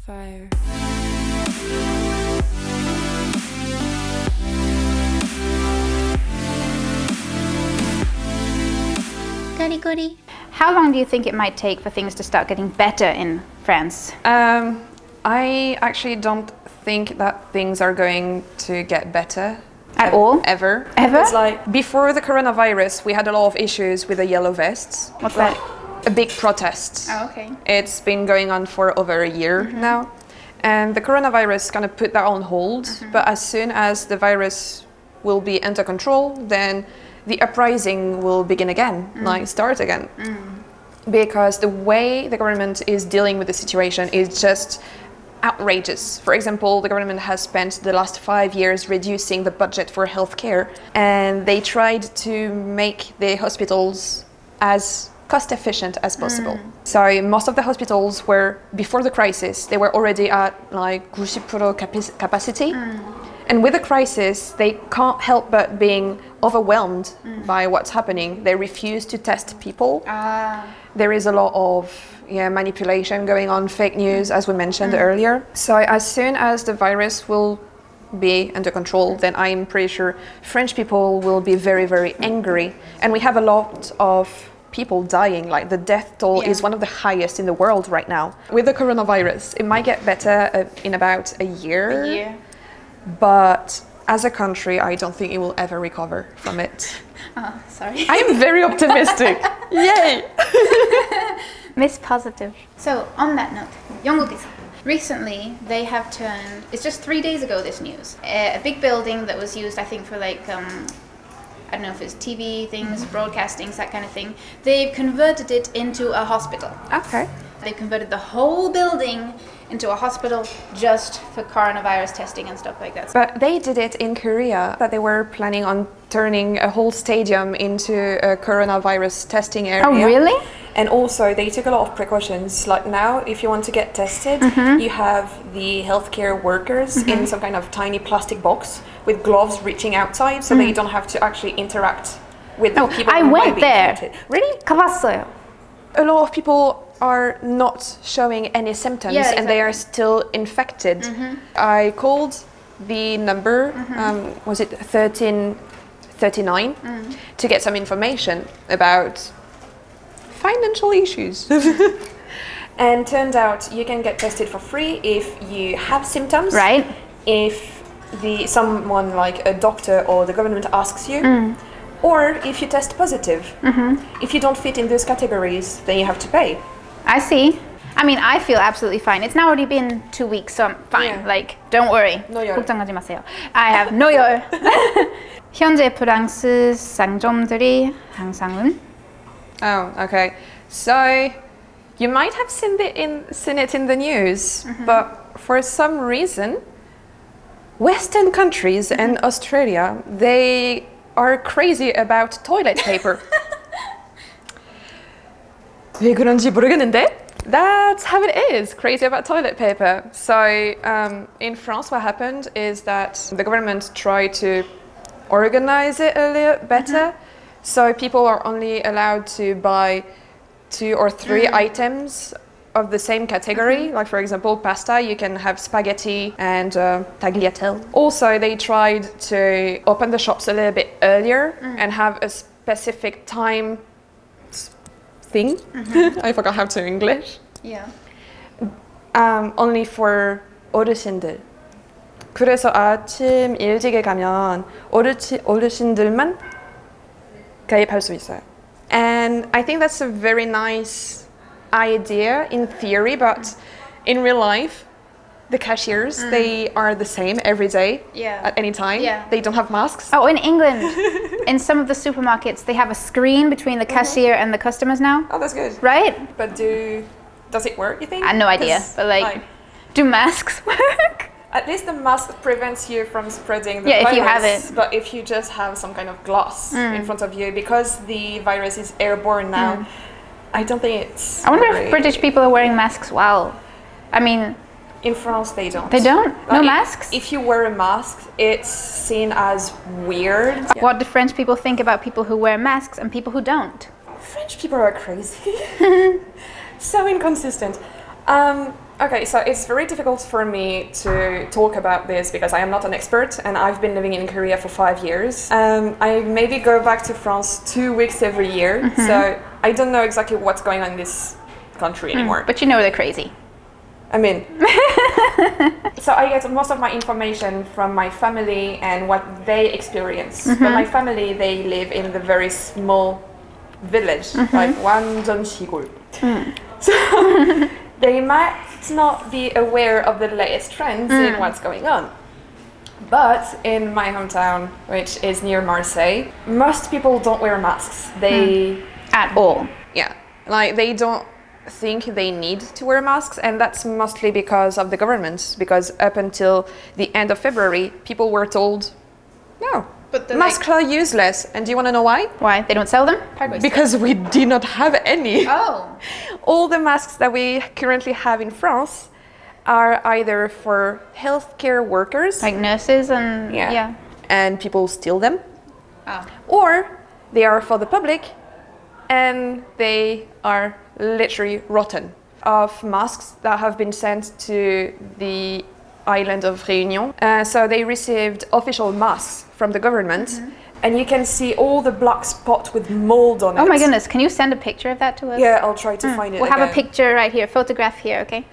Fire. 카리코리. How long do you think it might take for things to start getting better in France? I actually don't think that things are going to get better. At all? Ever. Ever? Like before the coronavirus, we had a lot of issues with the yellow vests. What's that? A big protest. Oh, okay. It's been going on for over a year now. And the coronavirus kind of put that on hold. But as soon as the virus will be under control, then the uprising will begin again, like start again. Because the way the government is dealing with the situation is just outrageous. For example, the government has spent the last 5 years reducing the budget for healthcare, and they tried to make the hospitals as cost efficient as possible. So most of the hospitals were, before the crisis, they were already at like 90% capacity. And with the crisis, they can't help but being overwhelmed by what's happening. They refuse to test people. There is a lot of manipulation going on, fake news, as we mentioned earlier. So as soon as the virus will be under control, then I'm pretty sure French people will be very, very angry. And we have a lot of people dying, like the death toll is one of the highest in the world right now. With the coronavirus, it might get better in about a year. But as a country, I don't think it will ever recover from it. Oh, sorry. I am very optimistic. Yay! Miss Positive. So, on that note, 영국에서. Recently, they have turned, it's just 3 days ago this news, a big building that was used, I think, for like, I don't know if it's TV things, broadcastings, that kind of thing. They've converted it into a hospital. Okay. They've converted the whole building into a hospital just for coronavirus testing and stuff like that. But they did it in Korea, that they were planning on turning a whole stadium into a coronavirus testing area. Oh, really? And also they took a lot of precautions. Like now, if you want to get tested, you have the healthcare workers in some kind of tiny plastic box with gloves reaching outside, so they don't have to actually interact with the people I who might went be there. infected. Really? 가봤어요. A lot of people are not showing any symptoms and they are still infected. I called the number, was it 1339, to get some information about financial issues. And turned out you can get tested for free if you have symptoms. Right. If someone like a doctor or the government asks you. Or if you test positive. If you don't fit in those categories, then you have to pay. I see. I mean, I feel absolutely fine. It's now already been 2 weeks, so I'm fine. Yeah. Like, don't worry. 노열. 걱정하지 마세요. I have 노열. 현재 프랑스 상점들이 항상은? Oh, okay. So you might have seen it in the news, but for some reason, Western countries and Australia, they are crazy about toilet paper. 왜 그런지 모르겠는데? That's how it is, crazy about toilet paper. So in France, what happened is that the government tried to organize it a little better. So people are only allowed to buy 2 or 3 items of the same category. Like for example, pasta, you can have spaghetti and tagliatelle. Also, they tried to open the shops a little bit earlier and have a specific time thing. I forgot how to English. Yeah. Only for 어르신들. 그래서 아침 일찍에 가면 어르신들만 가입할 수 있어요. And I think that's a very nice idea in theory, but in real life, the cashiers, they are the same every day at any time. Yeah. They don't have masks. Oh, in England, in some of the supermarkets, they have a screen between the cashier and the customers now. Oh, that's good. Right? But does it work, you think? I have no idea, but like, do masks work? At least the mask prevents you from spreading the virus. If you have it. But if you just have some kind of glass in front of you, because the virus is airborne now, I don't think it's... I wonder if British people are wearing masks. Wow. I mean... In France, they don't. They don't? Like no masks? If you wear a mask, it's seen as weird. What do French people think about people who wear masks and people who don't? French people are crazy. So inconsistent. Okay, so it's very difficult for me to talk about this because I am not an expert and I've been living in Korea for 5 years. I maybe go back to France 2 weeks every year, so I don't know exactly what's going on in this country anymore. But you know they're crazy. I mean, so I get most of my information from my family and what they experience. But my family, they live in the very small village, like 완전 시골. So they might not be aware of the latest trends in what's going on. But in my hometown, which is near Marseille, most people don't wear masks. They At all. Yeah, like they don't think they need to wear masks, and that's mostly because of the government, because up until the end of February people were told no, But masks are useless. And do you want to know why? Why? They don't sell them? Because we did not have any. Oh. All the masks that we currently have in France are either for healthcare workers, Like nurses and yeah. and people steal them, Oh. or they are for the public and they are literally rotten. Of masks that have been sent to the island of Réunion. So they received official masks from the government, and you can see all the black spot with mold on it. Oh my goodness, can you send a picture of that to us? Yeah, I'll try to find it We'll have a again. picture right here, photograph here, okay?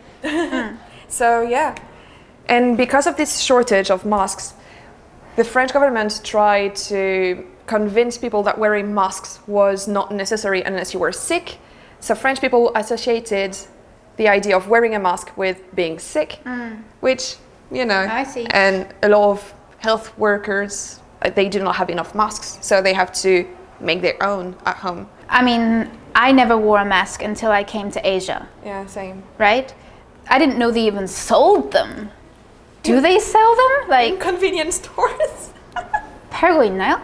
So yeah, and because of this shortage of masks, the French government tried to convince people that wearing masks was not necessary unless you were sick. So French people associated the idea of wearing a mask with being sick, which, you know, I see. and a lot of health workers, they do not have enough masks, so they have to make their own at home. I mean, I never wore a mask until I came to Asia, Yeah, same. right? I didn't know they even sold them. Do they sell them? Like, Convenience stores. 팔고 있나요?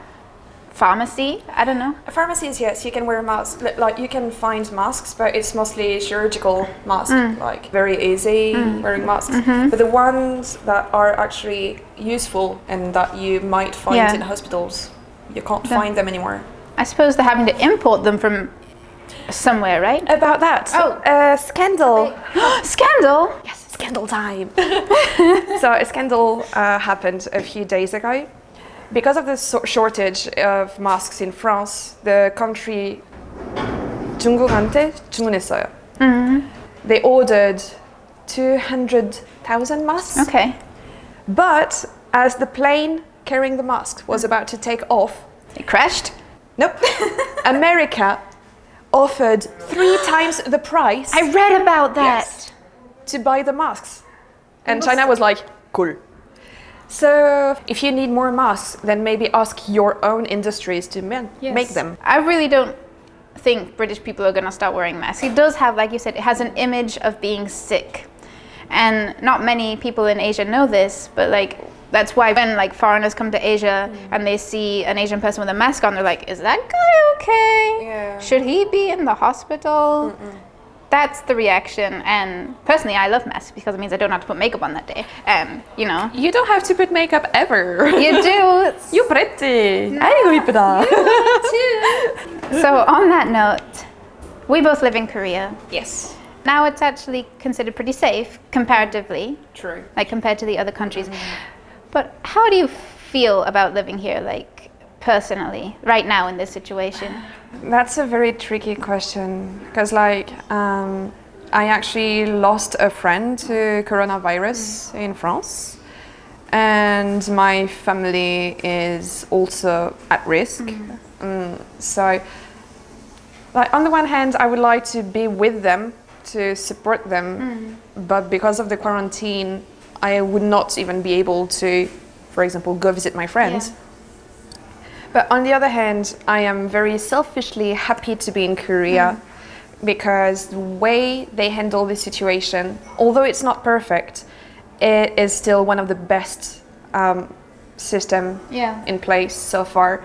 Pharmacy? I don't know. Pharmacies, yes, you can wear masks. Like you can find masks, but it's mostly chirurgical masks, like very easy wearing masks. But the ones that are actually useful and that you might find in hospitals, you can't find them anymore. I suppose they're having to import them from somewhere, right? About that, scandal. Scandal? Yes, scandal time. So a scandal happened a few days ago. Because of the shortage of masks in France, the country 중국한테 주문했어요. They ordered 200,000 masks. Okay. But as the plane carrying the masks was about to take off, It crashed? nope, America offered 3 times the price I read about that. Yes, to buy the masks. And China was like, cool. So if you need more masks, then maybe ask your own industries to make them. I really don't think British people are going to start wearing masks. It does have, like you said, it has an image of being sick. And not many people in Asia know this, but like that's why when like foreigners come to Asia and they see an Asian person with a mask on, they're like, is that guy okay? Yeah. Should he be in the hospital? That's the reaction. And personally, I love masks because it means I don't have to put makeup on that day. You know. You don't have to put makeup ever. You do. You pretty. 아이고 이쁘다. So on that note, we both live in Korea. Yes. Now it's actually considered pretty safe comparatively, True. like compared to the other countries. But how do you feel about living here, like personally, right now in this situation? That's a very tricky question because like I actually lost a friend to coronavirus in France, and my family is also at risk. So like on the one hand, I would like to be with them to support them, but because of the quarantine, I would not even be able to, for example, go visit my friends. Yeah. But on the other hand, I am very selfishly happy to be in Korea because the way they handle the situation, although it's not perfect, it is still one of the best system in place so far.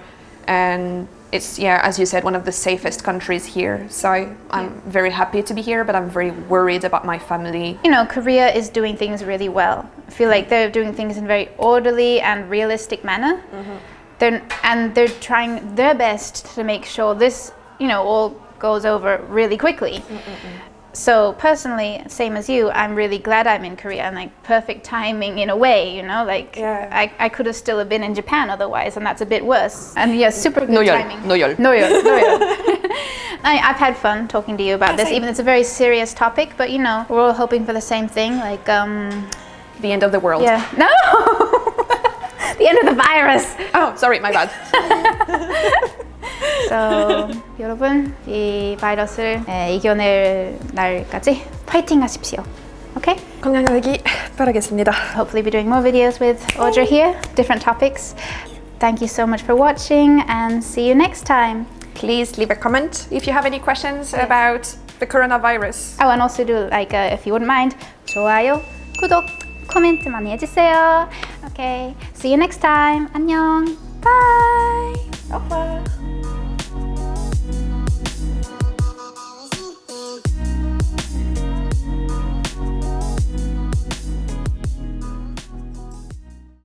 And it's, as you said, one of the safest countries here. So I'm very happy to be here, but I'm very worried about my family. You know, Korea is doing things really well. I feel like they're doing things in a very orderly and realistic manner. They're trying their best to make sure this, you know, all goes over really quickly. So personally, same as you, I'm really glad I'm in Korea and like perfect timing in a way, you know, like I could have still been in Japan otherwise, and that's a bit worse. And yeah, super good timing. 노열. I've had fun talking to you about this, even it's a very serious topic, but you know, we're all hoping for the same thing, like the end of the world. Yeah. No! The end of the virus. Oh, sorry, my bad. So, 여러분, 이 바이러스를 이겨낼 날까지 파이팅 하십시오. Okay? 건강하기 바라겠습니다. Hopefully be doing more videos with Aurdrey here, different topics. Thank you so much for watching and see you next time. Please leave a comment if you have any questions about the coronavirus. Oh, and also do like, if you wouldn't mind, 좋아요, 구독, 코멘트 많이 해주세요. Okay, see you next time. 안녕. Bye. Au revoir.